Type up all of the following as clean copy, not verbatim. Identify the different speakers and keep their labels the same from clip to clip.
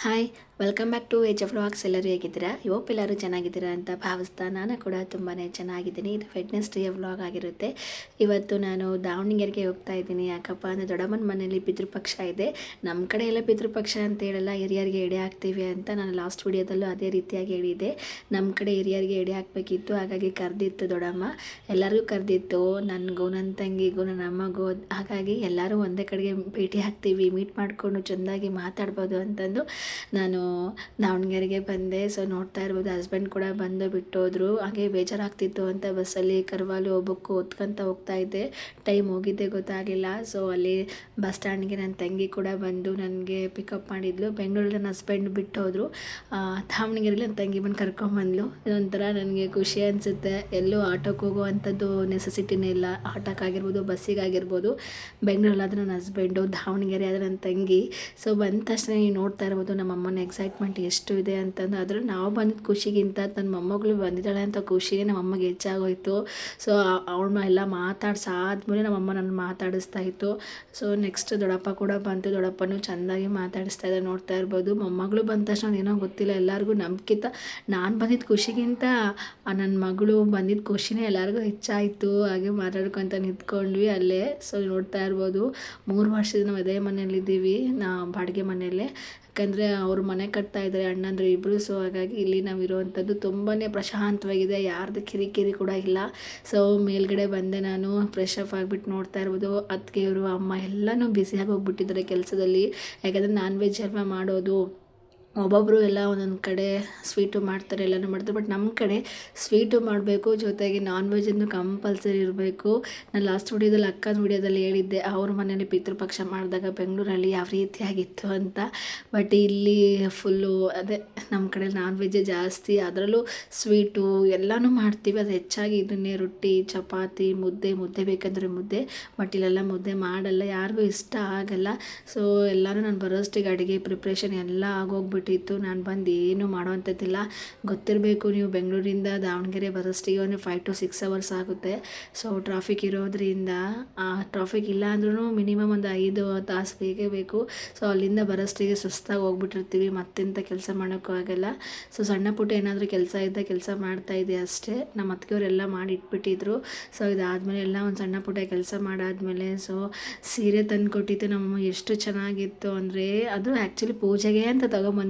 Speaker 1: Hi welcome back to H F vlogs. ಎಲ್ಲರೂ ಹೇಗಿದ್ದೀರಾ? ಎಲ್ಲರೂ ಚೆನ್ನಾಗಿದ್ದೀರಾ ಅಂತ ಭಾವಿಸ್ತಾ ನಾನು ಕೂಡ ತುಂಬಾ ಚೆನ್ನಾಗಿದ್ದೀನಿ. ಇದು ವೆಡ್ನೆಸ್ಡೇ ವ್ಲಾಗ್ ಆಗಿರುತ್ತೆ. ಇವತ್ತು ನಾನು ದಾವಣಗೆರೆಗೆ ಹೋಗ್ತಾ ಇದ್ದೀನಿ. ಯಾಕಪ್ಪ ಅಂದರೆ ದೊಡ್ಡಮ್ಮನ ಮನೇಲಿ ಪಿತೃಪಕ್ಷ ಇದೆ. ನಮ್ಮ ಕಡೆ ಎಲ್ಲ ಪಿತೃಪಕ್ಷ ಅಂತ ಹೇಳಲ್ಲ, ಹಿರಿಯರಿಗೆ ಎಡೆ ಹಾಕ್ತೀವಿ ಅಂತ ನಾನು ಲಾಸ್ಟ್ ವಿಡಿಯೋದಲ್ಲೂ ಅದೇ ರೀತಿಯಾಗಿ ಹೇಳಿದ್ದೆ. ನಮ್ಮ ಕಡೆ ಹಿರಿಯರಿಗೆ ಎಡೆ ಹಾಕಬೇಕಿತ್ತು, ಹಾಗಾಗಿ ಕರೆದಿತ್ತು ದೊಡ್ಡಮ್ಮ. ಎಲ್ಲರಿಗೂ ಕರೆದಿತ್ತು, ನನಗೂ ನನ್ನ ತಂಗಿಗೂ ನನ್ನ ಅಮ್ಮಗೂ. ಹಾಗಾಗಿ ಎಲ್ಲರೂ ಒಂದೇ ಕಡೆಗೆ ಭೇಟಿ ಹಾಕ್ತೀವಿ, ಮೀಟ್ ಮಾಡಿಕೊಂಡು ಚೆಂದಾಗಿ ಮಾತಾಡ್ಬೋದು ಅಂತಂದು ನಾನು ದಾವಣಗೆರೆಗೆ ಬಂದೆ. ಸೊ ನೋಡ್ತಾ ಇರ್ಬೋದು, ಹಸ್ಬೆಂಡ್ ಕೂಡ ಬಂದು ಬಿಟ್ಟೋದ್ರು. ಹಾಗೆ ಬೇಜಾರಾಗ್ತಿತ್ತು ಅಂತ ಬಸ್ಸಲ್ಲಿ ಕರ್ವಾಲು ಹೋಗ್ಬೇಕು ಹೊತ್ಕೊಂತ ಹೋಗ್ತಾ ಇದ್ದೆ. ಟೈಮ್ ಹೋಗಿದ್ದೆ ಗೊತ್ತಾಗಲಿಲ್ಲ. ಸೊ ಅಲ್ಲಿ ಬಸ್ ಸ್ಟ್ಯಾಂಡ್ಗೆ ನನ್ನ ತಂಗಿ ಕೂಡ ಬಂದು ನನಗೆ ಪಿಕಪ್ ಮಾಡಿದ್ಲು. ಬೆಂಗಳೂರಲ್ಲಿ ನನ್ನ ಹಸ್ಬೆಂಡ್ ಬಿಟ್ಟೋದ್ರು. ದಾವಣಗೆರೆಯಲ್ಲಿ ನನ್ನ ತಂಗಿ ಬಂದು ಕರ್ಕೊಂಬಂದ್ಲು. ಇದೊಂಥರ ನನಗೆ ಖುಷಿ ಅನಿಸುತ್ತೆ. ಎಲ್ಲೂ ಆಟೋಕ್ಕೆ ಹೋಗುವಂಥದ್ದು ನೆಸೆಸಿಟಿನೇ ಇಲ್ಲ. ಆಟೋಕ್ಕಾಗಿರ್ಬೋದು, ಬಸ್ಸಿಗಾಗಿರ್ಬೋದು. ಬೆಂಗಳೂರಲ್ಲಾದರೆ ನನ್ನ ಹಸ್ಬೆಂಡು, ದಾವಣಗೆರೆ ಆದರೆ ನನ್ನ ತಂಗಿ. ಸೊ ಬಂದ ತಕ್ಷಣ ನೀವು ನೋಡ್ತಾ ಇರ್ಬೋದು ನಮ್ಮ ಅಮ್ಮನ ಎಕ್ಸೈಟ್ಮೆಂಟ್ ಎಷ್ಟು ಇದೆ ಅಂತಂದು. ಅದ್ರಲ್ಲಿ ನಾವು ಬಂದಿದ್ದ ಖುಷಿಗಿಂತ ನನ್ನ ಮೊಮ್ಮಗಳು ಬಂದಿದ್ದಾಳೆ ಅಂತ ಖುಷಿನೇ ನಮ್ಮ ಅಮ್ಮಗೆ ಹೆಚ್ಚಾಗೋಯಿತು. ಸೊ ಅವಳ ಎಲ್ಲ ಮಾತಾಡ್ಸಾದ್ಮೇಲೆ ನಮ್ಮಮ್ಮ ನನ್ನ ಮಾತಾಡಿಸ್ತಾ ಇತ್ತು. ಸೊ ನೆಕ್ಸ್ಟ್ ದೊಡ್ಡಪ್ಪ ಕೂಡ ಬಂತು. ದೊಡ್ಡಪ್ಪನೂ ಚೆಂದಾಗಿ ಮಾತಾಡಿಸ್ತಾ ಇದ್ದ ನೋಡ್ತಾ ಇರ್ಬೋದು. ಮೊಮ್ಮಗಳು ಬಂದ ತಕ್ಷಣ ಏನೋ ಗೊತ್ತಿಲ್ಲ, ಎಲ್ಲರಿಗೂ ನಮ್ಗಿಂತ ನಾನು ಬಂದಿದ್ದ ಖುಷಿಗಿಂತ ನನ್ನ ಮಗಳು ಬಂದಿದ್ದ ಖುಷಿನೇ ಎಲ್ಲರಿಗೂ ಹೆಚ್ಚಾಯಿತು. ಹಾಗೆ ಮಾತಾಡ್ಕೊತ ನಿಂತ್ಕೊಂಡ್ವಿ ಅಲ್ಲೇ. ಸೊ ನೋಡ್ತಾ ಇರ್ಬೋದು, 3 ವರ್ಷದಿಂದ ನಾವು ಅದೇ ಮನೆಯಲ್ಲಿದ್ದೀವಿ, ಬಾಡಿಗೆ ಮನೆಯಲ್ಲೇ. ಯಾಕಂದರೆ ಅವರು ಮನೆ ಕಟ್ತಾ ಇದ್ದಾರೆ ಅಣ್ಣಂದ್ರು ಇಬ್ಬರು. ಸೊ ಹಾಗಾಗಿ ಇಲ್ಲಿ ನಾವು ಇರುವಂಥದ್ದು ತುಂಬಾ ಪ್ರಶಾಂತವಾಗಿದೆ, ಯಾರ್ದು ಕಿರಿಕಿರಿ ಕೂಡ ಇಲ್ಲ. ಸೊ ಮೇಲ್ಗಡೆ ಬಂದೆ ನಾನು, ಫ್ರೆಶ್ ಅಪ್ ಆಗಿಬಿಟ್ಟು ನೋಡ್ತಾ ಇರ್ಬೋದು ಅತ್ತಿಗೆಯವರು ಅಮ್ಮ ಎಲ್ಲನೂ ಬ್ಯುಸಿಯಾಗಿ ಹೋಗ್ಬಿಟ್ಟಿದ್ದಾರೆ ಕೆಲಸದಲ್ಲಿ. ಯಾಕಂದರೆ ನಾನ್ ವೆಜ್ ಅಲ್ವಾ ಮಾಡೋದು. ಒಬ್ಬೊಬ್ಬರು ಎಲ್ಲ ಒಂದೊಂದು ಕಡೆ ಸ್ವೀಟು ಮಾಡ್ತಾರೆ, ಎಲ್ಲನೂ ಮಾಡ್ತಾರೆ. ಬಟ್ ನಮ್ಮ ಕಡೆ ಸ್ವೀಟು ಮಾಡಬೇಕು, ಜೊತೆಗೆ ನಾನ್ ವೆಜ್ಜನ್ನು ಕಂಪಲ್ಸರಿ ಇರಬೇಕು. ನಾನು ಲಾಸ್ಟ್ ವಿಡಿಯೋದಲ್ಲಿ ಅಕ್ಕನ ವಿಡಿಯೋದಲ್ಲಿ ಹೇಳಿದ್ದೆ ಅವ್ರ ಮನೇಲಿ ಪಿತೃಪಕ್ಷ ಮಾಡಿದಾಗ ಬೆಂಗಳೂರಲ್ಲಿ ಯಾವ ರೀತಿಯಾಗಿತ್ತು ಅಂತ. ಬಟ್ ಇಲ್ಲಿ ಫುಲ್ಲು ಅದೇ ನಮ್ಮ ಕಡೆ ನಾನ್ ವೆಜ್ಜೇ ಜಾಸ್ತಿ, ಅದರಲ್ಲೂ ಸ್ವೀಟು ಎಲ್ಲನೂ ಮಾಡ್ತೀವಿ. ಅದು ಹೆಚ್ಚಾಗಿ ಇದನ್ನೇ ರೊಟ್ಟಿ, ಚಪಾತಿ, ಮುದ್ದೆ ಬೇಕಂದರೆ ಮುದ್ದೆ. ಬಟ್ ಇಲ್ಲೆಲ್ಲ ಮುದ್ದೆ ಮಾಡಲ್ಲ, ಯಾರಿಗೂ ಇಷ್ಟ ಆಗಲ್ಲ. ಸೊ ಎಲ್ಲನೂ ನಾನು ಬರೋಷ್ಟಿಗೆ ಅಡುಗೆ ಪ್ರಿಪ್ರೇಷನ್ ಎಲ್ಲ ಆಗೋಗ್ಬಿಟ್ಟಿತ್ತು. ನಾನು ಬಂದು ಏನೂ ಮಾಡೋವಂಥದ್ದಿಲ್ಲ. ಗೊತ್ತಿರಬೇಕು, ನೀವು ಬೆಂಗಳೂರಿಂದ ದಾವಣಗೆರೆ ಬರೋಷ್ಟಿಗೆ ಒಂದು 5 to 6 hours ಆಗುತ್ತೆ. ಸೊ ಟ್ರಾಫಿಕ್ ಇರೋದ್ರಿಂದ, ಟ್ರಾಫಿಕ್ ಇಲ್ಲ ಅಂದ್ರೂ ಮಿನಿಮಮ್ ಒಂದು 5 ತಾಸು ಬೇಕೇ ಬೇಕು. ಸೊ ಅಲ್ಲಿಂದ ಬರೋಷ್ಟಿಗೆ ಸುಸ್ತಾಗಿ ಹೋಗ್ಬಿಟ್ಟಿರ್ತೀವಿ, ಮತ್ತೆಂಥ ಕೆಲಸ ಮಾಡೋಕ್ಕೂ ಆಗಲ್ಲ. ಸೊ ಸಣ್ಣ ಪುಟ್ಟ ಏನಾದರೂ ಕೆಲಸ ಇದ್ದ ಕೆಲಸ ಮಾಡ್ತಾಯಿದ್ದೆ ಅಷ್ಟೇ. ನಮ್ಮ ಅತ್ತಿಗೆಯವರೆಲ್ಲ ಮಾಡಿ ಇಟ್ಬಿಟ್ಟಿದ್ರು. ಸೊ ಇದಾದಮೇಲೆ ಎಲ್ಲ ಒಂದು ಸಣ್ಣ ಪುಟ್ಟ ಕೆಲಸ ಮಾಡಾದಮೇಲೆ ಸೊ ಸೀರೆ ತಂದು ಕೊಟ್ಟಿತ್ತು ನಮ್ಮಮ್ಮ. ಎಷ್ಟು ಚೆನ್ನಾಗಿತ್ತು ಅಂದರೆ, ಅದು ಆ್ಯಕ್ಚುಲಿ ಪೂಜೆಗೆ ಅಂತ ತೊಗೊಂಬಂದಿಟ್ಟಿದ್ರು.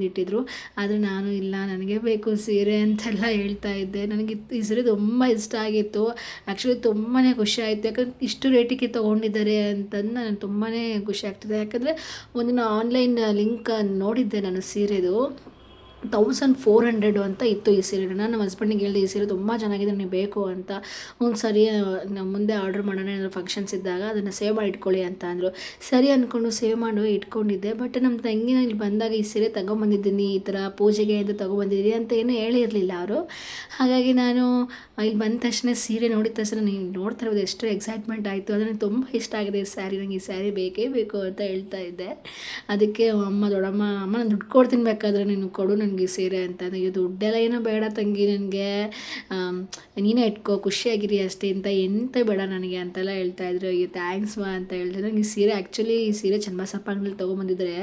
Speaker 1: ಆದರೆ ನಾನು ಇಲ್ಲ, ನನಗೆ ಬೇಕು ಸೀರೆ ಅಂತೆಲ್ಲ ಹೇಳ್ತಾ ಇದ್ದೆ. ನನಗೆ ಈ ಸೀರೆ ತುಂಬ ಇಷ್ಟ ಆಗಿತ್ತು. ಆ್ಯಕ್ಚುಲಿ ತುಂಬಾ ಖುಷಿ ಆಯಿತು. ಯಾಕಂದ್ರೆ ಇಷ್ಟು ರೇಟಿಗೆ ತೊಗೊಂಡಿದ್ದಾರೆ ಅಂತಂದು ನನಗೆ ತುಂಬಾ ಖುಷಿ ಆಗ್ತದೆ. ಯಾಕಂದರೆ ಒಂದು ಆನ್ಲೈನ್ ಲಿಂಕ್ ನೋಡಿದ್ದೆ ನಾನು ಸೀರೆದು, 1400 ಅಂತ ಇತ್ತು ಈ ಸೀರೆ. ನಾನು ನಮ್ಮ ಹಸ್ಬೆಂಡಿಗೆ ಹೇಳಿದೆ, ಈ ಸೀರೆ ತುಂಬ ಚೆನ್ನಾಗಿದೆ, ನನಗೆ ಬೇಕು ಅಂತ. ಒಂದು ಸರಿ ನಾವು ಮುಂದೆ ಆರ್ಡ್ರ್ ಮಾಡೋಣ, ಏನಾದರೂ ಫಂಕ್ಷನ್ಸ್ ಇದ್ದಾಗ ಅದನ್ನು ಸೇವ್ ಮಾಡಿ ಇಟ್ಕೊಳ್ಳಿ ಅಂತ ಅಂದರು. ಸರಿ ಅಂದ್ಕೊಂಡು ಸೇವ್ ಮಾಡಿ ಇಟ್ಕೊಂಡಿದ್ದೆ. ಬಟ್ ನಮ್ಮ ತಂಗಿ ಇಲ್ಲಿ ಬಂದಾಗ ಈ ಸೀರೆ ತೊಗೊಂಬಂದಿದ್ದೀನಿ, ಈ ಥರ ಪೂಜೆಗೆ ಅಂತ ತೊಗೊಂಬಂದಿದ್ದೀನಿ ಅಂತ ಏನೂ ಹೇಳಿರಲಿಲ್ಲ ಅವರು. ಹಾಗಾಗಿ ನಾನು ಇಲ್ಲಿ ಬಂದ ತಕ್ಷಣ ಸೀರೆ ನೋಡಿದ ತಕ್ಷಣ ನೀವು ನೋಡ್ತಾ ಇರೋದು ಎಷ್ಟು ಎಕ್ಸೈಟ್ಮೆಂಟ್ ಆಯಿತು. ಅದು ನನಗೆ ತುಂಬ ಇಷ್ಟ ಆಗಿದೆ ಈ ಸ್ಯಾರಿ, ನನಗೆ ಈ ಸ್ಯಾರಿ ಬೇಕೇ ಬೇಕು ಅಂತ ಹೇಳ್ತಾ ಇದ್ದೆ. ಅದಕ್ಕೆ ದೊಡ್ಡಮ್ಮ, ಅಮ್ಮ ನಾನು ದುಡ್ಡು ಕೊಡ್ತೀನಿ, ಬೇಕಾದರೆ ನೀನು ಕೊಡು ನನಗೆ ಸೀರೆ ಅಂತ. ನನಗೆ ದುಡ್ಡೆಲ್ಲ ಏನೋ ಬೇಡ ತಂಗಿ, ನನಗೆ ನೀನೇ ಇಟ್ಕೋ, ಖುಷಿಯಾಗಿರಿ ಅಷ್ಟೇ ಅಂತ, ಎಂತ ಬೇಡ ನನಗೆ ಅಂತೆಲ್ಲ ಹೇಳ್ತಾಯಿದ್ರು. ಅಯ್ಯೋ ಥ್ಯಾಂಕ್ಸ್ ಮಾ ಅಂತ ಹೇಳ್ತಿದ್ರು. ನನಗೆ ಈ ಸೀರೆ ಆ್ಯಕ್ಚುಲಿ ಈ ಸೀರೆ ಚನ್ನಬಸಪ್ಪ ಅಂಗಡಿಲಿ ತೊಗೊಂಬಂದಿದ್ರೆ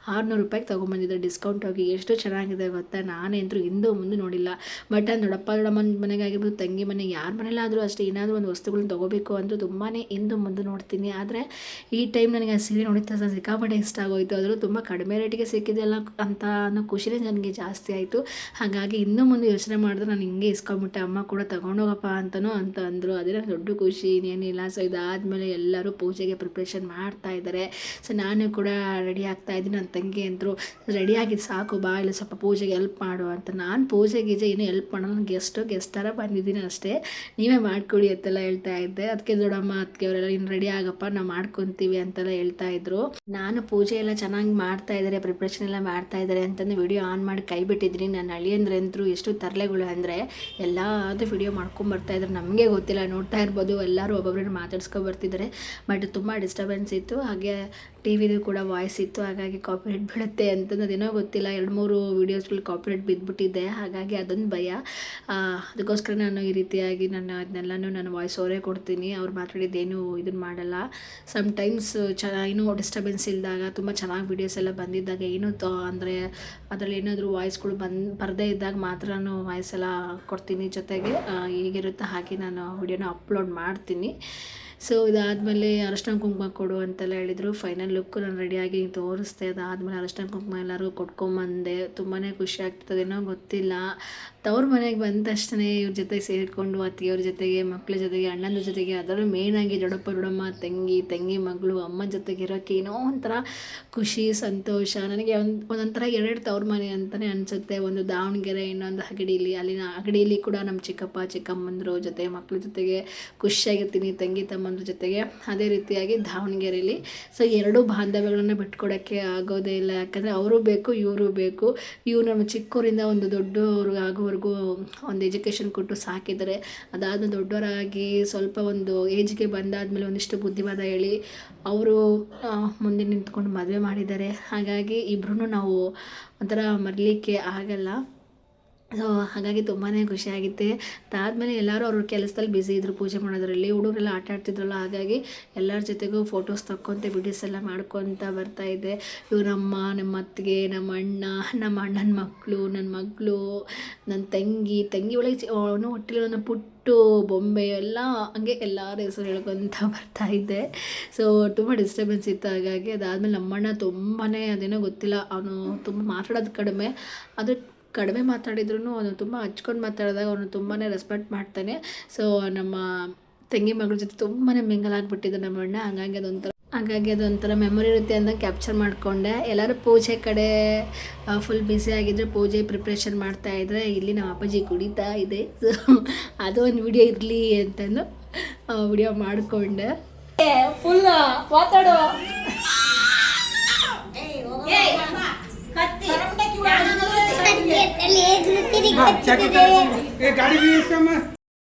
Speaker 1: 600 ರೂಪಾಯಿಗೆ ತೊಗೊಂಬಂದಿದ್ರು ಡಿಸ್ಕೌಂಟ್ ಹೋಗಿ. ಎಷ್ಟು ಚೆನ್ನಾಗಿದೆ ಗೊತ್ತಾ, ನಾನೇಂತರೂ ಹಿಂದೂ ಮುಂದೆ ನೋಡಿಲ್ಲ. ಬಟ್ ನಾನು ದೊಡ್ಡಮ್ಮನ ಮನೆಗಾಗಿರ್ಬೋದು, ತಂಗಿ ಮನೆಗೆ, ಯಾರ ಮನೇಲಾದರೂ ಅಷ್ಟೇ ಏನಾದರೂ ಒಂದು ವಸ್ತುಗಳನ್ನ ತೊಗೋಬೇಕು ಅಂದರೂ ತುಂಬಾ ಹಿಂದೂ ಮುಂದೆ ನೋಡ್ತೀನಿ. ಆದರೆ ಈ ಟೈಮ್ ನನಗೆ ಆ ಸೀರೆ ನೋಡಿದ ತಕ್ಷಣ ಸಿಕ್ಕಾಪಟ್ಟೆ ಇಷ್ಟ ಆಗೋಯಿತು. ಅದರಲ್ಲೂ ತುಂಬ ಕಡಿಮೆ ರೇಟಿಗೆ ಸಿಕ್ಕಿದೆಯಲ್ಲ ಅಂತ ಅನ್ನೋ ಖುಷಿನೇ ನನಗೆ ಜಾಸ್ತಿ ಆಯಿತು. ಹಾಗಾಗಿ ಇನ್ನೂ ಮುಂದೆ ಯೋಚನೆ ಮಾಡಿದ್ರೆ ನಾನು ಹಿಂಗೆ ಇಸ್ಕೊಂಬಿಟ್ಟೆ. ಅಮ್ಮ ಕೂಡ ತೊಗೊಂಡೋಗಪ್ಪ ಅಂತ ಅಂದರು. ಅದೇ ನನಗೆ ದೊಡ್ಡ ಖುಷಿ, ಇನ್ನೇನಿಲ್ಲ. ಸೊ ಇದಾದಮೇಲೆ ಎಲ್ಲರೂ ಪೂಜೆಗೆ ಪ್ರಿಪ್ರೇಷನ್ ಮಾಡ್ತಾ ಇದ್ದಾರೆ. ಸೊ ನಾನು ಕೂಡ ರೆಡಿ ಆಗ್ತಾ ಇದ್ದೀನಿ. ನನ್ನ ತಂಗಿ ಅಂದರು, ರೆಡಿಯಾಗಿದ್ದು ಸಾಕು, ಬಾ ಇಲ್ಲ ಸ್ವಲ್ಪ ಪೂಜೆಗೆ ಹೆಲ್ಪ್ ಮಾಡು ಅಂತ. ನಾನು ಪೂಜೆಗೆ ಏನೂ ಹೆಲ್ಪ್ ಮಾಡೋಣ, ಗೆಸ್ಟರ ಬಂದಿದ್ದೀನಿ ಅಷ್ಟೇ, ನೀವೇ ಮಾಡ್ಕೊಡಿ ಅಂತೆಲ್ಲ ಹೇಳ್ತಾ ಇದ್ದೆ. ಅದಕ್ಕೆ ದೊಡ್ಡಮ್ಮ ಅದಕ್ಕೆ ಇನ್ನು ರೆಡಿ ಆಗಪ್ಪ, ನಾವು ಮಾಡ್ಕೊತೀವಿ ಅಂತೆಲ್ಲ ಹೇಳ್ತಾ ಇದ್ರು. ನಾನು ಪೂಜೆ ಎಲ್ಲ ಚೆನ್ನಾಗಿ ಮಾಡ್ತಾ ಇದ್ದಾರೆ, ಪ್ರಿಪ್ರೇಷನ್ ಎಲ್ಲ ಮಾಡ್ತಾ ಇದ್ದಾರೆ ಅಂತಂದು ವಿಡಿಯೋ ಆನ್ ಮಾಡಿ ಕೈ ಬಿಟ್ಟಿದ್ದೀನಿ. ನನ್ನ ಅಳಿಯಂದ್ರಂತರೂ ಎಷ್ಟು ತರಲೆಗಳು ಅಂದರೆ ಎಲ್ಲಾದರೂ ವಿಡಿಯೋ ಮಾಡ್ಕೊಂಬರ್ತಾಯಿದ್ರು, ನಮಗೆ ಗೊತ್ತಿಲ್ಲ, ನೋಡ್ತಾ ಇರ್ಬೋದು ಎಲ್ಲರೂ ಒಬ್ಬೊಬ್ಬರನ್ನ ಮಾತಾಡ್ಸ್ಕೊಬರ್ತಿದ್ದಾರೆ. ಬಟ್ ತುಂಬ ಡಿಸ್ಟರ್ಬೆನ್ಸ್ ಇತ್ತು, ಹಾಗೆ ಟಿ ವಿದು ಕೂಡ ವಾಯ್ಸ್ ಇತ್ತು, ಹಾಗಾಗಿ ಕಾಪಿರೈಟ್ ಬೀಳುತ್ತೆ ಅಂತಂದು ಅದೇನೋ ಗೊತ್ತಿಲ್ಲ, 2-3 ವೀಡಿಯೋಸ್ಗಳು ಕಾಪಿರೈಟ್ ಬಿದ್ದುಬಿಟ್ಟಿದ್ದೆ. ಹಾಗಾಗಿ ಅದೊಂದು ಭಯ. ಅದಕ್ಕೋಸ್ಕರ ನಾನು ಈ ರೀತಿಯಾಗಿ ಅದನ್ನೆಲ್ಲನೂ ನಾನು ವಾಯ್ಸ್ ಓವರೇ ಕೊಡ್ತೀನಿ. ಅವ್ರು ಮಾತಾಡಿದ್ದೇನು ಇದನ್ನು ಮಾಡಲ್ಲ. ಸಮ್ಟೈಮ್ಸ್ ಏನೋ ಡಿಸ್ಟರ್ಬೆನ್ಸ್ ಇದ್ದಾಗ, ತುಂಬ ಚೆನ್ನಾಗಿ ವೀಡಿಯೋಸ್ ಎಲ್ಲ ಬಂದಿದ್ದಾಗ, ಏನೂ ಅಂದರೆ ಅದರಲ್ಲಿ ಏನಾದರೂ ವಾಯ್ಸ್ಗಳು ಬರದೇ ಇದ್ದಾಗ ಮಾತ್ರ ನಾನು ವಾಯ್ಸ್ ಎಲ್ಲ ಕೊಡ್ತೀನಿ. ಜೊತೆಗೆ ಹೇಗಿರುತ್ತೋ ಹಾಗೆ ನಾನು ವಿಡಿಯೋನ ಅಪ್ಲೋಡ್ ಮಾಡ್ತೀನಿ. ಸೊ ಇದಾದಮೇಲೆ ಅರಶಿನ ಕುಂಕುಮ ಕೊಡು ಅಂತೆಲ್ಲ ಹೇಳಿದರು. ಫೈನಲ್ ಲುಕ್ಕು ನಾನು ರೆಡಿಯಾಗಿ ತೋರಿಸ್ದೆ. ಅದಾದಮೇಲೆ ಅರಶಿನ ಕುಂಕುಮ ಎಲ್ಲರೂ ಕೊಟ್ಕೊಂಬಂದೆ. ತುಂಬಾ ಖುಷಿ ಆಗ್ತದೇನೋ ಗೊತ್ತಿಲ್ಲ. ತವ್ರ ಮನೆಗೆ ಬಂದ ತಕ್ಷಣ ಇವ್ರ ಜೊತೆ ಸೇರಿಕೊಂಡು ಅತ್ತಿಗೆಯವ್ರ ಜೊತೆಗೆ, ಮಕ್ಕಳ ಜೊತೆಗೆ, ಅಣ್ಣನ ಜೊತೆಗೆ, ಅದರಲ್ಲೂ ಮೇಯ್ನಾಗಿ ದೊಡ್ಡಪ್ಪ ದೊಡ್ಡಮ್ಮ, ತಂಗಿ ಮಗಳು, ಅಮ್ಮನ ಜೊತೆಗೆ ಇರೋಕ್ಕೆ ಏನೋ ಒಂಥರ ಖುಷಿ, ಸಂತೋಷ. ನನಗೆ ಒಂದೊಂಥರ 2 ತವ್ರ ಮನೆ ಅಂತಲೇ ಅನಿಸುತ್ತೆ. ಒಂದು ದಾವಣಗೆರೆ, ಇನ್ನೊಂದು ಅಗಡಿಲಿ. ಅಲ್ಲಿನ ಅಗಡಿಲಿ ಕೂಡ ನಮ್ಮ ಚಿಕ್ಕಪ್ಪ ಚಿಕ್ಕಮ್ಮಂದ್ರ ಜೊತೆ ಮಕ್ಕಳ ಜೊತೆಗೆ ಖುಷಿಯಾಗಿರ್ತೀನಿ, ತಂಗಿ ತಮ್ಮಂದ್ರ ಜೊತೆಗೆ. ಅದೇ ರೀತಿಯಾಗಿ ದಾವಣಗೆರೆಯಲ್ಲಿ. ಸೊ 2 ಬಾಂಧವ್ಯಗಳನ್ನು ಬಿಟ್ಕೊಡೋಕ್ಕೆ ಆಗೋದೇ ಇಲ್ಲ. ಯಾಕಂದರೆ ಅವರು ಬೇಕು, ಇವರು ಬೇಕು. ಇವ್ರು ನಮ್ಮ ಚಿಕ್ಕವರಿಂದ ಒಂದು ದೊಡ್ಡವರು ಆಗೋವರೆಗೂ ಒಂದು ಎಜುಕೇಷನ್ ಕೊಟ್ಟು ಸಾಕಿದ್ದಾರೆ. ಅದಾದಮೇಲೆ ದೊಡ್ಡವರಾಗಿ ಸ್ವಲ್ಪ ಒಂದು ಏಜ್ಗೆ ಬಂದಾದಮೇಲೆ ಒಂದಿಷ್ಟು ಬುದ್ಧಿವಾದ ಹೇಳಿ ಅವರು ಮುಂದೆ ನಿಂತ್ಕೊಂಡು ಮದುವೆ ಮಾಡಿದ್ದಾರೆ. ಹಾಗಾಗಿ ಇಬ್ಬರೂ ನಾವು ಒಂಥರ ಮರಲಿಕ್ಕೆ ಆಗಲ್ಲ. ಸೊ ಹಾಗಾಗಿ ತುಂಬಾ ಖುಷಿಯಾಗಿತ್ತೆ. ಅದಾದಮೇಲೆ ಎಲ್ಲರೂ ಅವ್ರ ಕೆಲಸದಲ್ಲಿ ಬ್ಯುಸಿ ಇದ್ದರು, ಪೂಜೆ ಮಾಡೋದ್ರಲ್ಲಿ. ಹುಡುಗರೆಲ್ಲ ಆಟ ಆಡ್ತಿದ್ರಲ್ಲ, ಹಾಗಾಗಿ ಎಲ್ಲರ ಜೊತೆಗೂ ಫೋಟೋಸ್ ತಕ್ಕೊತ ವೀಡಿಯೋಸ್ ಎಲ್ಲ ಮಾಡ್ಕೊತ ಬರ್ತಾಯಿದ್ದೆ. ಇವರಮ್ಮ, ನಮ್ಮ ಅತ್ತಿಗೆ, ನಮ್ಮ ಅಣ್ಣ, ನಮ್ಮ ಅಣ್ಣನ ಮಕ್ಕಳು, ನನ್ನ ಮಗಳು, ನನ್ನ ತಂಗಿ ಒಳಗೆ ಹೊಟ್ಟೆಲಿ ನನ್ನ ಪುಟ್ಟು ಬೊಂಬೆ ಎಲ್ಲ ಹಂಗೆ ಎಲ್ಲರ ಹೆಸರು ಹೇಳ್ಕೊತ ಬರ್ತಾಯಿದ್ದೆ. ಸೊ ತುಂಬ ಡಿಸ್ಟರ್ಬೆನ್ಸ್ ಇತ್ತು. ಹಾಗಾಗಿ ಅದಾದಮೇಲೆ ನಮ್ಮಣ್ಣ ತುಂಬಾ ಅದೇನೋ ಗೊತ್ತಿಲ್ಲ, ಅವನು ತುಂಬ ಮಾತಾಡೋದು ಕಡಿಮೆ. ಅದು ಕಡಿಮೆ ಮಾತಾಡಿದ್ರು ಅವನು ತುಂಬ ಹಚ್ಕೊಂಡು ಮಾತಾಡಿದಾಗ ಅವನು ತುಂಬಾ ರೆಸ್ಪೆಕ್ಟ್ ಮಾಡ್ತಾನೆ. ಸೊ ನಮ್ಮ ತಂಗಿ ಮಗಳ ಜೊತೆ ತುಂಬಾ ಮಿಂಗಲ್ ಆಗಿಬಿಟ್ಟಿದ್ದೆ ನಮ್ಮ ಅಣ್ಣ. ಹಾಗಾಗಿ ಅದೊಂಥರ ಮೆಮೊರಿ ಇರುತ್ತೆ ಅಂತ ಕ್ಯಾಪ್ಚರ್ ಮಾಡಿಕೊಂಡೆ. ಎಲ್ಲರೂ ಪೂಜೆ ಕಡೆ ಫುಲ್ ಬ್ಯುಸಿ ಆಗಿದ್ದರೆ, ಪೂಜೆ ಪ್ರಿಪ್ರೇಷನ್ ಮಾಡ್ತಾಯಿದ್ರೆ ಇಲ್ಲಿ ನಮ್ಮ ಅಪ್ಪಾಜಿ ಕುಡಿತಾ ಇದೆ. ಸೊ ಅದು ಒಂದು ವಿಡಿಯೋ ಇರಲಿ ಅಂತಂದು ವಿಡಿಯೋ ಮಾಡಿಕೊಂಡೆ. ಫುಲ್ ಮಾತಾಡೋ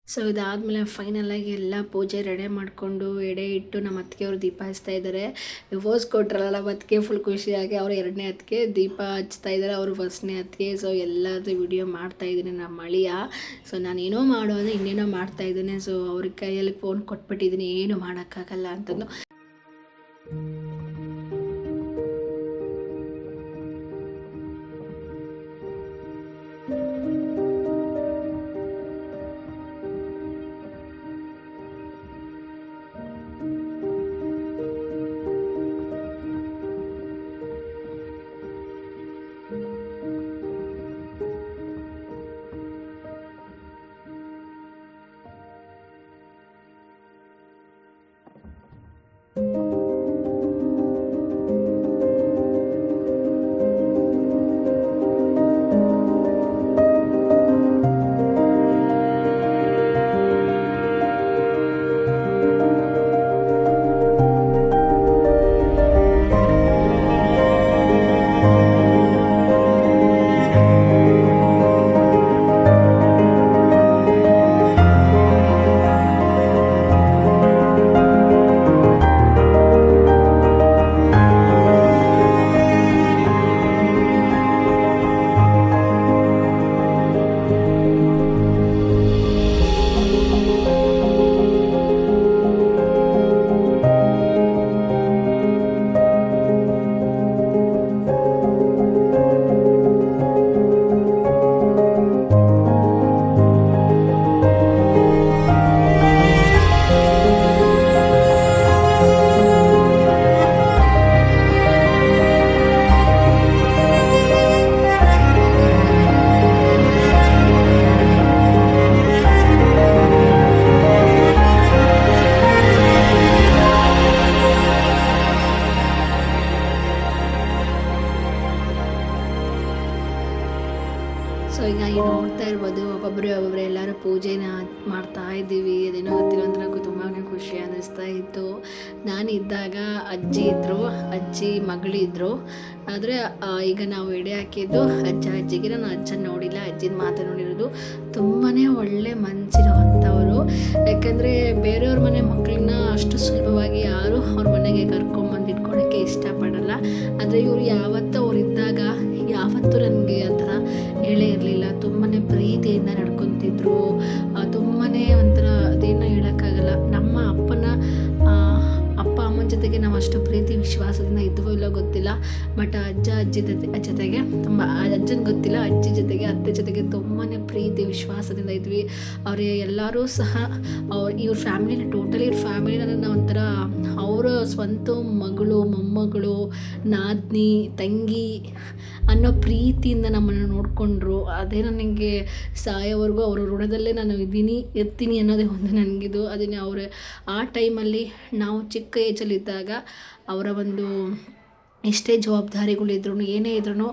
Speaker 1: ಸೊ ಇದಾದಮೇಲೆ ಫೈನಲಾಗಿ ಎಲ್ಲ ಪೂಜೆ ರೆಡಿ ಮಾಡಿಕೊಂಡು ಎಡೆ ಇಟ್ಟು ನಮ್ಮ ಅತ್ತಿಗೆಯವರು ದೀಪ ಹಚ್ತಾ ಇದ್ದಾರೆ. ಡಿವೋರ್ಸ್ ಕೊಟ್ರಲ್ಲ ನಮ್ಮ ಅತ್ತಿಗೆ ಫುಲ್ ಖುಷಿಯಾಗಿ ಅವರು 2ನೇ ಅತ್ತಿಗೆ ದೀಪ ಹಚ್ತಾ ಇದ್ದಾರೆ, ಅವರು 1ನೇ ಅತ್ತಿಗೆ. ಸೊ ಎಲ್ಲರದ್ದು ವಿಡಿಯೋ ಮಾಡ್ತಾಯಿದ್ದೀನಿ ನಮ್ಮ ಅಳಿಯ. ಸೊ ನಾನೇನೋ ಮಾಡೋ ಅಂದರೆ ಇನ್ನೇನೋ ಮಾಡ್ತಾಯಿದ್ದೀನಿ. ಸೊ ಅವ್ರ ಕೈಯಲ್ಲಿ ಫೋನ್ ಕೊಟ್ಬಿಟ್ಟಿದ್ದೀನಿ, ಏನು ಮಾಡೋಕ್ಕಾಗಲ್ಲ ಅಂತಂದು. ಸೊ ಹೀಗಾಗಿ ನೋಡ್ತಾ ಇರ್ಬೋದು ಒಬ್ಬೊಬ್ಬರು ಎಲ್ಲರೂ ಪೂಜೆನ ಮಾಡ್ತಾ ಇದ್ದೀವಿ. ಅದೇನೋ ಗೊತ್ತಿಲ್ಲ ಒಂಥರ ತುಂಬಾ ಖುಷಿ ಅನ್ನಿಸ್ತಾ ಇತ್ತು. ನಾನಿದ್ದಾಗ ಅಜ್ಜಿ ಇದ್ದರು, ಅಜ್ಜಿ ಮಗಳಿದ್ರು. ಆದರೆ ಈಗ ನಾವು ಎಡೆ ಹಾಕಿದ್ದು ಅಜ್ಜಿಗೆ. ನಾನು ಅಜ್ಜನ ನೋಡಿಲ್ಲ, ಅಜ್ಜಿನ ಮಾತ್ರ ನೋಡಿರೋದು. ತುಂಬಾ ಒಳ್ಳೆ ಮನಸ್ಸಿರೋವಂಥವ್ರು. ಯಾಕಂದರೆ ಬೇರೆಯವ್ರ ಮನೆ ಮಕ್ಕಳನ್ನ ಅಷ್ಟು ಸುಲಭವಾಗಿ ಯಾರು ಅವ್ರ ಮನೆಗೆ ಕರ್ಕೊಂಬಂದು ಇಟ್ಕೊಳ್ಳೋಕ್ಕೆ ಇಷ್ಟಪಡಲ್ಲ. ಆದರೆ ಇವರು ಯಾವತ್ತೂ ಅವರಿದ್ದಾಗ ಯಾವತ್ತೂ ನನಗೆ ಆ ಥರ ಹೇಳೇ ಇರಲಿಲ್ಲ. ತುಂಬಾ ಪ್ರೀತಿಯಿಂದ ನಡ್ಕೊತಿದ್ರು. ತುಂಬಾ ಒಂಥರ ಅದೇನೋ ಹೇಳೋಕ್ಕಾಗಲ್ಲ. ನಮ್ಮ ಅಪ್ಪ ಅಮ್ಮನ ಜೊತೆಗೆ ನಾವು ಅಷ್ಟು ಪ್ರೀತಿ ವಿಶ್ವಾಸದಿಂದ ಇದ್ವೋ ಇಲ್ಲೋ ಗೊತ್ತಿಲ್ಲ. ಬಟ್ ಅಜ್ಜಿ ಜೊತೆಗೆ ತುಂಬ, ಅಜ್ಜನ ಗೊತ್ತಿಲ್ಲ, ಅಜ್ಜಿ ಜೊತೆಗೆ ಅತ್ತೆ ಜೊತೆಗೆ ತುಂಬಾ ಪ್ರೀತಿ ವಿಶ್ವಾಸದಿಂದ ಇದ್ವಿ. ಅವ್ರಿಗೆ ಎಲ್ಲರೂ ಸಹ ಇವ್ರ ಫ್ಯಾಮಿಲಿನ ಟೋಟಲಿ ಇವ್ರ ಫ್ಯಾಮಿಲಿನ ಒಂಥರ ಅವರ ಸ್ವಂತ ಮಗಳು, ಮೊಮ್ಮಗಳು, ನಾದಿನಿ, ತಂಗಿ ಅನ್ನೋ ಪ್ರೀತಿಯಿಂದ ನಮ್ಮನ್ನು ನೋಡಿಕೊಂಡ್ರು. ಅದೇ ನನಗೆ ಸಾಯೋವರೆಗೂ ಅವ್ರ ಋಣದಲ್ಲೇ ನಾನು ಇರ್ತೀನಿ ಅನ್ನೋದೇ ಒಂದು ನನಗಿದು. ಅದನ್ನೇ ಅವರು ಆ ಟೈಮಲ್ಲಿ ನಾವು ಚಿಕ್ಕ ಏಜಲ್ಲಿದ್ದಾಗ ಅವರ ಒಂದು ಎಷ್ಟೇ ಜವಾಬ್ದಾರಿಗಳಿದ್ರು ಏನೇ ಇದ್ರೂ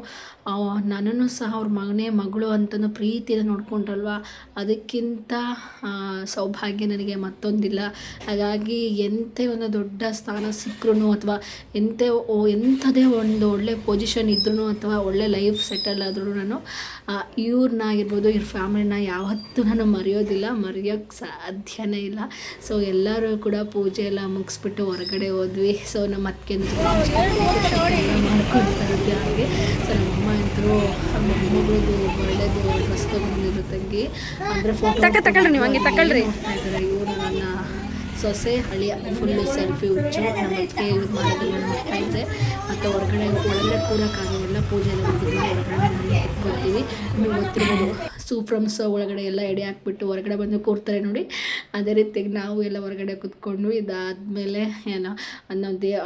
Speaker 1: ನನ್ನನ್ನು ಸಹ ಅವ್ರ ಮಗಳು ಅಂತಲೂ ಪ್ರೀತಿಯಿಂದ ನೋಡ್ಕೊಂಡ್ರಲ್ವ, ಅದಕ್ಕಿಂತ ಸೌಭಾಗ್ಯ ನನಗೆ ಮತ್ತೊಂದಿಲ್ಲ. ಹಾಗಾಗಿ ಎಂಥೇ ಒಂದು ದೊಡ್ಡ ಸ್ಥಾನ ಸಿಕ್ಕರೂ ಅಥವಾ ಎಂಥದೇ ಒಂದು ಒಳ್ಳೆ ಪೊಸಿಷನ್ ಇದ್ರೂ ಅಥವಾ ಒಳ್ಳೆ ಲೈಫ್ ಸೆಟಲ್ ಆದ್ರೂ ನಾನು ಇವ್ರನ್ನಾಗಿರ್ಬೋದು, ಇವ್ರ ಫ್ಯಾಮಿಲಿನ ಯಾವತ್ತೂ ನಾನು ಮರೆಯೋದಿಲ್ಲ, ಮರೆಯೋಕ್ಕೆ ಸಾಧ್ಯನೇ ಇಲ್ಲ. ಸೊ ಎಲ್ಲರೂ ಕೂಡ ಪೂಜೆ ಎಲ್ಲ ಮುಗಿಸ್ಬಿಟ್ಟು ಹೊರಗಡೆ ಹೋದ್ವಿ. ಸೊ ನಮ್ಮ ಅತ್ತಿಗೆ ಮಾಡ್ಕೊಳ್ತಾ ಇರುತ್ತೆ ಹಾಗೆ. ಸೊ ನಮ್ಮಮ್ಮ ಅಂತರೂ ಮೊಮ್ಮಗಳದು ಒಳ್ಳೆಯದು ಡ್ರೆಸ್ ತೊಗೊಂಡಿದ್ರು ತಂಗಿ. ಅಂದರೆ ಫೋಟೋ ನೀವು ಹಂಗೆ ತಗೊಳ್ರಿ ನೋಡ್ತಾ ಇದ್ದಾರೆ. ಇವರು ನನ್ನ ಸೊಸೆ ಹಳಿಯ ಫುಲ್ಲು ಸೆಲ್ಫಿ ಹುಚ್ಚು. ನಮ್ಮ ಅತ್ತಿಗೆ ಯೂಸ್ ಮಾಡೋದನ್ನು ನೋಡ್ತಾ ಇದ್ದೆ. ಮತ್ತು ಒಳಗಡೆ ಕೂಡೋಕ್ಕಾಗಲ್ಲ, ಪೂಜೆ ಎಲ್ಲ ಮುಗಿದ್ಮೇಲೆ ಹೊರಗಡೆ ಬರ್ತೀವಿ. ನಿಮಗೆ ಗೊತ್ತಿರ್ಬೋದು, ಸೂಫ್ರಮ್ಸ್ ಒಳಗಡೆ ಎಲ್ಲ ಎಡೆ ಹಾಕ್ಬಿಟ್ಟು ಹೊರಗಡೆ ಬಂದು ಕೂರ್ತಾರೆ ನೋಡಿ, ಅದೇ ರೀತಿಯಾಗಿ ನಾವು ಎಲ್ಲ ಹೊರಗಡೆ ಕೂತ್ಕೊಂಡು ಇದಾದಮೇಲೆ ಏನೋ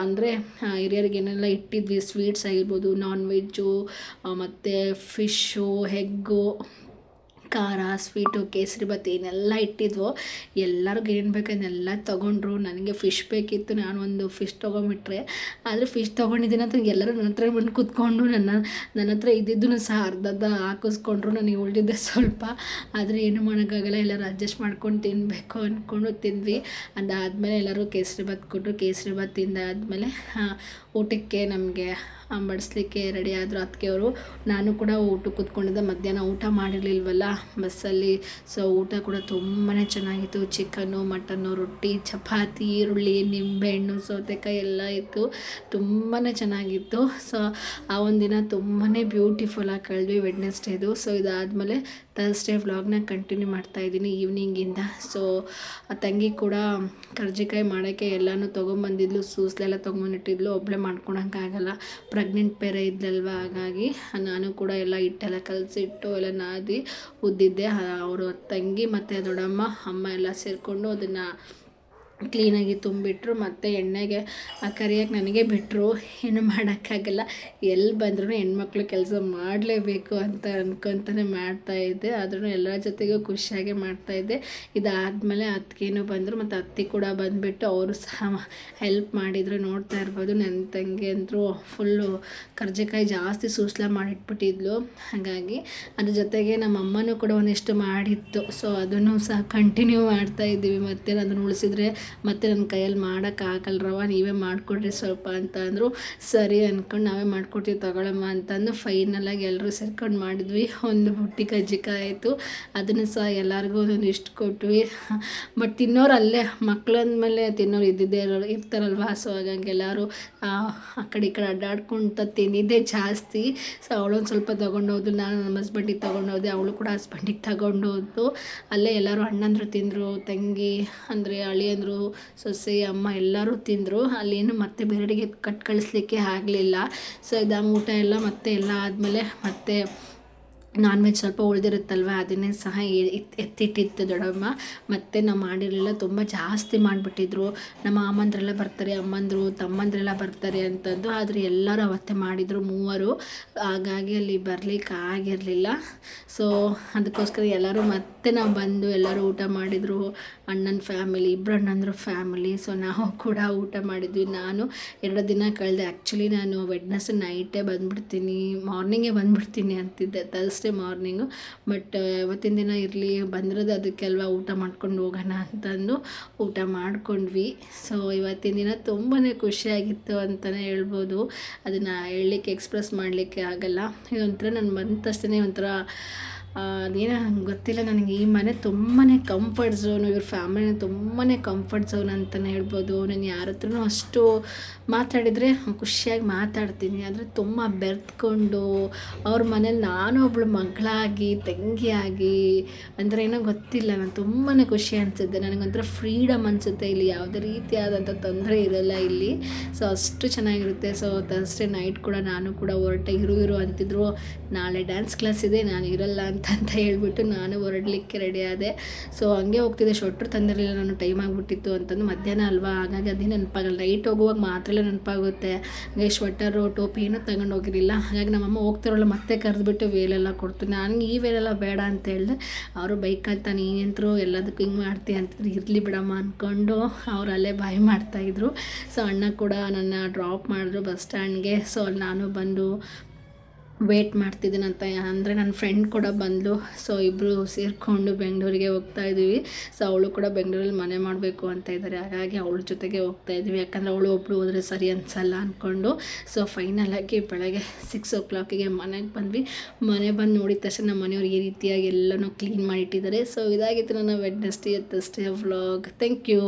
Speaker 1: ಅಂದರೆ ಹಿರಿಯರಿಗೆ ಏನೆಲ್ಲ ಇಟ್ಟಿದ್ವಿ, ಸ್ವೀಟ್ಸ್ ಆಗಿರ್ಬೋದು, ನಾನ್ ವೆಜ್ಜು, ಮತ್ತು ಫಿಶ್ಶು, ಎಗ್ಗು, ಖಾರ, ಸ್ವೀಟು, ಕೇಸರಿಬಾತ್ ಏನೆಲ್ಲ ಇಟ್ಟಿದ್ವೋ ಎಲ್ಲರಿಗೂ ಏನು ಬೇಕು ಅದನ್ನೆಲ್ಲ ತೊಗೊಂಡ್ರು. ನನಗೆ ಫಿಶ್ ಬೇಕಿತ್ತು, ನಾನು ಒಂದು ಫಿಶ್ ತೊಗೊಂಬಿಟ್ರೆ. ಆದರೆ ಫಿಶ್ ತೊಗೊಂಡಿದ್ದೀನಿ ಅಂತ ಎಲ್ಲರೂ ನನ್ನ ಹತ್ರ ಬಂದು ಕೂತ್ಕೊಂಡು ನನ್ನ ಹತ್ರ ಇದ್ದಿದ್ದನ್ನು ಸಹ ಅರ್ಧ ಹಾಕಿಸ್ಕೊಂಡ್ರು. ನನಗೆ ಉಳಿದಿದ್ದೆ ಸ್ವಲ್ಪ. ಆದರೆ ಏನು ಮಾಡೋಕ್ಕಾಗಲ್ಲ, ಎಲ್ಲರೂ ಅಡ್ಜಸ್ಟ್ ಮಾಡ್ಕೊಂಡು ತಿನ್ನಬೇಕು ಅಂದ್ಕೊಂಡು ತಿಂದ್ವಿ. ಅದಾದಮೇಲೆ ಎಲ್ಲರೂ ಕೇಸರಿಬಾತ್ ಕೊಟ್ಟರು. ಕೇಸರಿಬಾತ್ ತಿಂದಾದಮೇಲೆ ಊಟಕ್ಕೆ ನಮಗೆ ಬಡಿಸ್ಲಿಕ್ಕೆ ರೆಡಿ ಆದರು ಅತ್ತಿಗೆಯವರು. ನಾನು ಕೂಡ ಊಟಕ್ಕೆ ಕೂತ್ಕೊಂಡಿದ್ದೆ. ಮಧ್ಯಾಹ್ನ ಊಟ ಮಾಡಿರಲಿಲ್ವಲ್ಲ ಬಸ್ಸಲ್ಲಿ. ಸೊ ಊಟ ಕೂಡ ತುಂಬಾ ಚೆನ್ನಾಗಿತ್ತು. ಚಿಕನ್ನು, ಮಟನ್ನು, ರೊಟ್ಟಿ, ಚಪಾತಿ, ಈರುಳ್ಳಿ, ನಿಂಬೆಹಣ್ಣು, ಸೌತೆಕಾಯಿ ಎಲ್ಲ ಇತ್ತು. ತುಂಬಾ ಚೆನ್ನಾಗಿತ್ತು. ಸೊ ಆ ಒಂದಿನ ತುಂಬಾ ಬ್ಯೂಟಿಫುಲ್ಲಾಗಿ ಕಳೆದ್ವಿ ವೆಡ್ನೆಸ್ಡೇದು. ಸೊ ಇದಾದಮೇಲೆ ಥರ್ಸ್ಡೇ ವ್ಲಾಗ್ನ ಕಂಟಿನ್ಯೂ ಮಾಡ್ತಾಯಿದ್ದೀನಿ ಈವ್ನಿಂಗಿಂದ. ಸೊ ಆ ತಂಗಿ ಕೂಡ ಕರ್ಜಿಕಾಯಿ ಮಾಡೋಕ್ಕೆ ಎಲ್ಲನೂ ತೊಗೊಂಬಂದಿದ್ಲು, ಸೂಸ್ಲೆಲ್ಲ ತೊಗೊಂಬಂದಿಟ್ಟಿದ್ಲು. ಒಬ್ಬಳೇ ಮಾಡ್ಕೊಳಕ್ಕಾಗಲ್ಲ, ಪ್ರೆಗ್ನೆಂಟ್ ಬೇರೆ ಇದ್ಲಲ್ವ. ಹಾಗಾಗಿ ನಾನು ಕೂಡ ಎಲ್ಲ ಹಿಟ್ಟೆಲ್ಲ ಕಲಸಿಟ್ಟು ಎಲ್ಲ ನಾದಿ ಉದ್ದಿದ್ದೆ. ಅವರು ತಂಗಿ ಮತ್ತು ದೊಡ್ಡಮ್ಮ ಅಮ್ಮ ಎಲ್ಲ ಸೇರಿಕೊಂಡು ಅದನ್ನು ಕ್ಲೀನಾಗಿ ತುಂಬಿಟ್ರು. ಮತ್ತು ಎಣ್ಣೆಗೆ ಕರಿಯೋಕ್ಕೆ ನನಗೆ ಬಿಟ್ಟರು. ಏನು ಮಾಡೋಕ್ಕಾಗಲ್ಲ, ಎಲ್ಲಿ ಬಂದ್ರೂ ಹೆಣ್ಮಕ್ಳು ಕೆಲಸ ಮಾಡಲೇಬೇಕು ಅಂತ ಅಂದ್ಕೊತಾನೆ ಮಾಡ್ತಾಯಿದ್ದೆ. ಆದ್ರೂ ಎಲ್ಲರ ಜೊತೆಗೂ ಖುಷಿಯಾಗೆ ಮಾಡ್ತಾಯಿದ್ದೆ. ಇದಾದಮೇಲೆ ಅತ್ತಿಗೆನೂ ಬಂದರು, ಮತ್ತು ಅತ್ತೆ ಕೂಡ ಬಂದುಬಿಟ್ಟು ಅವರು ಸಹ ಹೆಲ್ಪ್ ಮಾಡಿದರು. ನೋಡ್ತಾ ಇರ್ಬೋದು, ನನ್ನ ತಂಗಿ ಅಂತೂ ಫುಲ್ಲು ಕರ್ಜಿಕಾಯಿ ಜಾಸ್ತಿ ಸೂಸ್ಲ ಮಾಡಿಟ್ಬಿಟ್ಟಿದ್ಲು. ಹಾಗಾಗಿ ಅದ್ರ ಜೊತೆಗೆ ನಮ್ಮ ಅಮ್ಮನೂ ಕೂಡ ಒಂದಿಷ್ಟು ಮಾಡಿತ್ತು. ಸೊ ಅದನ್ನು ಸಹ ಕಂಟಿನ್ಯೂ ಮಾಡ್ತಾಯಿದ್ದೀವಿ. ಮತ್ತು ಅದನ್ನು ಉಳಿಸಿದ್ರೆ ಮತ್ತು ನನ್ನ ಕೈಯಲ್ಲಿ ಮಾಡೋಕ್ಕಾಗಲ್ರವ, ನೀವೇ ಮಾಡಿಕೊಡ್ರಿ ಸ್ವಲ್ಪ ಅಂತ ಅಂದರು. ಸರಿ ಅಂದ್ಕೊಂಡು ನಾವೇ ಮಾಡ್ಕೊಡ್ತೀವಿ ತಗೊಳಮ್ಮ ಅಂತಂದು ಫೈನಲಾಗಿ ಎಲ್ಲರೂ ಸೇರ್ಕೊಂಡು ಮಾಡಿದ್ವಿ. ಒಂದು ಬುಟ್ಟಿ ಕಜ್ಜಿಕಾಯಿ ಆಯಿತು. ಅದನ್ನು ಸಹ ಎಲ್ಲರಿಗೂ ಒಂದೊಂದು ಇಷ್ಟು ಕೊಟ್ವಿ. ಬಟ್ ತಿನ್ನೋರು ಅಲ್ಲೇ, ಮಕ್ಳು ಅಂದಮೇಲೆ ತಿನ್ನೋರು ಇದ್ದಿದ್ದೇ ಇರ್ತಾರಲ್ವ. ಸೊ ಹಾಗಾಗಿ ಎಲ್ಲರೂ ಆ ಕಡೆ ಈ ಕಡೆ ಅಡ್ಡಾಡ್ಕೊತ ತಿಂದಿದ್ದೇ ಜಾಸ್ತಿ. ಸೊ ಅವಳೊಂದು ಸ್ವಲ್ಪ ತೊಗೊಂಡೋದು, ನಾನು ನಮ್ಮ ಹಸ್ಬೆಂಡಿಗೆ ತೊಗೊಂಡೋದೆ, ಅವಳು ಕೂಡ ಹಸ್ಬೆಂಡಿಗೆ ತೊಗೊಂಡೋದು. ಅಲ್ಲೇ ಎಲ್ಲರೂ ಅಣ್ಣಂದರು ತಿಂದರು, ತಂಗಿ ಅಂದರೆ ಅಳಿಯಂದರು, ಸೊಸೆ, ಅಮ್ಮ ಎಲ್ಲರೂ ತಿಂದರು. ಅಲ್ಲೇನು ಮತ್ತೆ ಬೇರೆಡೆಗೆ ಕಳಿಸ್ಲಿಕ್ಕೆ ಆಗಲಿಲ್ಲ. ಸೊ ಊಟ ಎಲ್ಲ ಮತ್ತೆ ಎಲ್ಲ ಆದಮೇಲೆ ಮತ್ತೆ ನಾನ್ ವೆಜ್ ಸ್ವಲ್ಪ ಉಳಿದಿರುತ್ತಲ್ವ, ಅದನ್ನೇ ಸಹ ಎತ್ತಿಟ್ಟಿತ್ತು ದೊಡ್ಡಮ್ಮ. ಮತ್ತು ನಾವು ಮಾಡಿರಲಿಲ್ಲ, ತುಂಬ ಜಾಸ್ತಿ ಮಾಡಿಬಿಟ್ಟಿದ್ರು. ನಮ್ಮ ಮಾಮಂದ್ರೆಲ್ಲ ಬರ್ತಾರೆ, ಅಮ್ಮಂದರು ತಮ್ಮಂದ್ರೆಲ್ಲ ಬರ್ತಾರೆ ಅಂತಂದು. ಆದರೆ ಎಲ್ಲರೂ ಅವತ್ತೇ ಮಾಡಿದರು, 3. ಹಾಗಾಗಿ ಅಲ್ಲಿ ಬರಲಿಕ್ಕೆ ಆಗಿರಲಿಲ್ಲ. ಸೊ ಅದಕ್ಕೋಸ್ಕರ ಎಲ್ಲರೂ ಮತ್ತೆ ನಾವು ಬಂದು ಎಲ್ಲರೂ ಊಟ ಮಾಡಿದರು. ಅಣ್ಣನ ಫ್ಯಾಮಿಲಿ, ಇಬ್ಬರು ಅಣ್ಣಂದ್ರ ಫ್ಯಾಮಿಲಿ. ಸೊ ನಾವು ಕೂಡ ಊಟ ಮಾಡಿದ್ವಿ. ನಾನು 2 ದಿನ ಕಳೆದೆ. ಆ್ಯಕ್ಚುಲಿ ನಾನು ವೆಡ್ನೆಸ್ಡೇ ನೈಟೇ ಬಂದುಬಿಡ್ತೀನಿ, ಮಾರ್ನಿಂಗೇ ಬಂದುಬಿಡ್ತೀನಿ ಅಂತಿದ್ದೆ. Thursday Wednesday morning. ಬಟ್ ಇವತ್ತಿನ ದಿನ ಇರಲಿ, ಬಂದಿರೋದು ಅದಕ್ಕೆಲ್ವ, ಊಟ ಮಾಡ್ಕೊಂಡು ಹೋಗೋಣ ಅಂತಂದು ಊಟ ಮಾಡ್ಕೊಂಡ್ವಿ. ಸೊ ಇವತ್ತಿನ ದಿನ ತುಂಬಾ ಖುಷಿಯಾಗಿತ್ತು ಅಂತಲೇ ಹೇಳ್ಬೋದು. ಅದನ್ನು ಹೇಳಲಿಕ್ಕೆ ಎಕ್ಸ್ಪ್ರೆಸ್ ಮಾಡಲಿಕ್ಕೆ ಆಗಲ್ಲ. ಇದೊಂಥರ ನಾನು ಬಂದ ತಕ್ಷಣ ಒಂಥರ ಅದೇನೋ ನಂಗೆ ಗೊತ್ತಿಲ್ಲ, ನನಗೆ ಈ ಮನೆ ತುಂಬಾ ಕಂಫರ್ಟ್ ಝೋನು, ಇವ್ರ ಫ್ಯಾಮಿಲಿನ ತುಂಬಾ ಕಂಫರ್ಟ್ ಝೋನ್ ಅಂತಲೇ ಹೇಳ್ಬೋದು. ನಾನು ಯಾರ ಹತ್ರನೂ ಅಷ್ಟು ಮಾತಾಡಿದರೆ ಖುಷಿಯಾಗಿ ಮಾತಾಡ್ತೀನಿ, ಆದರೆ ತುಂಬ ಬೆರೆತ್ಕೊಂಡು ಅವ್ರ ಮನೇಲಿ ನಾನು ಒಬ್ಬಳು ಮಗಳಾಗಿ ತಂಗಿಯಾಗಿ ಅಂದರೆ ಏನೋ ಗೊತ್ತಿಲ್ಲ, ನಾನು ತುಂಬಾ ಖುಷಿ ಅನಿಸುತ್ತೆ. ನನಗೊಂಥರ ಫ್ರೀಡಮ್ ಅನಿಸುತ್ತೆ. ಇಲ್ಲಿ ಯಾವುದೇ ರೀತಿಯಾದಂಥ ತೊಂದರೆ ಇರೋಲ್ಲ ಇಲ್ಲಿ. ಸೊ ಅಷ್ಟು ಚೆನ್ನಾಗಿರುತ್ತೆ. ಸೊ ಥರ್ಸ್ಡೇ ನೈಟ್ ಕೂಡ ನಾನು ಕೂಡ ಹೊರಟೆ, ಇರು ಅಂತಿದ್ರು. ನಾಳೆ ಡ್ಯಾನ್ಸ್ ಕ್ಲಾಸ್ ಇದೆ, ನಾನು ಇರಲ್ಲ ಅಂತ ಹೇಳ್ಬಿಟ್ಟು ನಾನು ಹೊರಡಲಿಕ್ಕೆ ರೆಡಿ ಆದೆ. ಸೊ ಹಂಗೆ ಹೋಗ್ತಿದ್ದೆ, ಶೊಟ್ರು ತಂದಿರಲಿಲ್ಲ, ನಾನು ಟೈಮ್ ಆಗಿಬಿಟ್ಟಿತ್ತು ಅಂತಂದು. ಮಧ್ಯಾಹ್ನ ಅಲ್ವಾ, ಹಾಗಾಗಿ ಅದೇ ನೆನಪಾಗಲ್ಲ. ನೈಟ್ ಹೋಗುವಾಗ ಮಾತ್ರ ನೆನಪಾಗುತ್ತೆ. ಹಾಗೆ ಸ್ವೆಟರು ಟೋಪಿ ಏನೂ ತಗೊಂಡು ಹೋಗಿರಲಿಲ್ಲ. ಹಾಗಾಗಿ ನಮ್ಮಮ್ಮ ಹೋಗ್ತಿರೋಲ್ಲ, ಮತ್ತೆ ಕರೆದ್ಬಿಟ್ಟು ವೇಲೆಲ್ಲ ಕೊಡ್ತು. ನನಗೆ ಈ ವೇಲೆಲ್ಲ ಬೇಡ ಅಂತ ಹೇಳಿದೆ. ಅವರು ಬೈಕ್ ಅಂತ ನೀನೆಂತರೂ ಎಲ್ಲದಕ್ಕೂ ಹಿಂಗೆ ಮಾಡ್ತೀಯ ಅಂತಂದ್ರೆ, ಇರಲಿ ಬಿಡಮ್ಮ ಅಂದ್ಕೊಂಡು ಅವ್ರು ಅಲ್ಲೇ ಬಾಯ್ ಮಾಡ್ತಾಯಿದ್ರು. ಸೊ ಅಣ್ಣ ಕೂಡ ನನ್ನ ಡ್ರಾಪ್ ಮಾಡಿದ್ರು ಬಸ್ ಸ್ಟ್ಯಾಂಡ್ಗೆ. ಸೊ ಅಲ್ಲಿ ನಾನು ಬಂದು ವೇಟ್ ಮಾಡ್ತಿದ್ದೀನಂತ ಅಂದರೆ ನನ್ನ ಫ್ರೆಂಡ್ ಕೂಡ ಬಂದಳು. ಸೊ ಇಬ್ಬರು ಸೇರಿಕೊಂಡು ಬೆಂಗಳೂರಿಗೆ ಹೋಗ್ತಾಯಿದ್ದೀವಿ. ಸೊ ಅವಳು ಕೂಡ ಬೆಂಗಳೂರಲ್ಲಿ ಮನೆ ಮಾಡಬೇಕು ಅಂತ ಇದ್ದಾರೆ, ಹಾಗಾಗಿ ಅವಳ ಜೊತೆಗೆ ಹೋಗ್ತಾಯಿದ್ದೀವಿ. ಯಾಕಂದರೆ ಅವಳು ಒಬ್ಬಳು ಹೋದರೆ ಸರಿ ಅನಿಸಲ್ಲ ಅಂದ್ಕೊಂಡು. ಸೊ ಫೈನಲಾಗಿ ಬೆಳಗ್ಗೆ 6 o'clock ಮನೆಗೆ ಬಂದ್ವಿ. ಮನೆ ಬಂದು ನೋಡಿದ ತಕ್ಷಣ ನಮ್ಮ ಮನೆಯವ್ರು ಈ ರೀತಿಯಾಗಿ ಎಲ್ಲನೂ ಕ್ಲೀನ್ ಮಾಡಿಟ್ಟಿದ್ದಾರೆ. ಸೊ ಇದಾಗಿತ್ತು ನನ್ನ Wednesday Thursday vlog. Thank you.